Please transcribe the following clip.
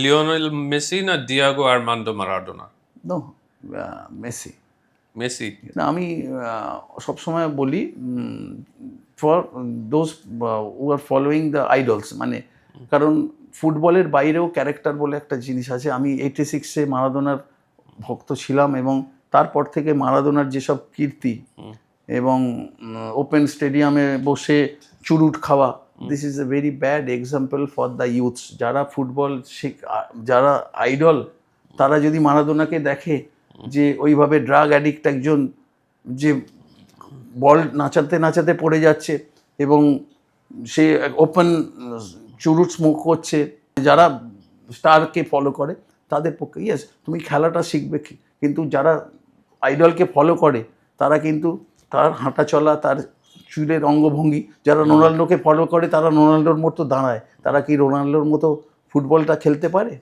Lionel Messi না Diego Armando Maradona? No, Messi. Messi. না, আমি সবসময় বলি for those who are following the idols, মানে কারণ ফুটবলের বাইরেও ক্যারেক্টার বলে একটা জিনিস আছে। আমি 86-এ মারাদোনার ভক্ত ছিলাম এবং তারপর থেকে মারাদোনার যেসব কীর্তি এবং ওপেন স্টেডিয়ামে বসে চুরুট খাওয়া, this is a very bad example for the youths. যারা ফুটবল যারা আইডল, তারা যদি মারাদোনাকে দেখে যে ওইভাবে ড্রাগ অ্যাডিক্ট একজন, যে বল নাচাতে নাচাতে পড়ে যাচ্ছে এবং সে ওপেন চুরুট স্মোক করছে, যারা স্টারকে ফলো করে তাদের পক্ষে ইয়েস তুমি খেলাটা শিখবে, কিন্তু যারা আইডলকে ফলো করে তারা কিন্তু তার হাঁটা চলা, তার চুলের অঙ্গভঙ্গি, যারা রোনাল্ডোকে ফলো করে তারা রোনাল্ডোর মতো দাঁড়ায়, তারা কি রোনাল্ডোর মতো ফুটবলটা খেলতে পারে?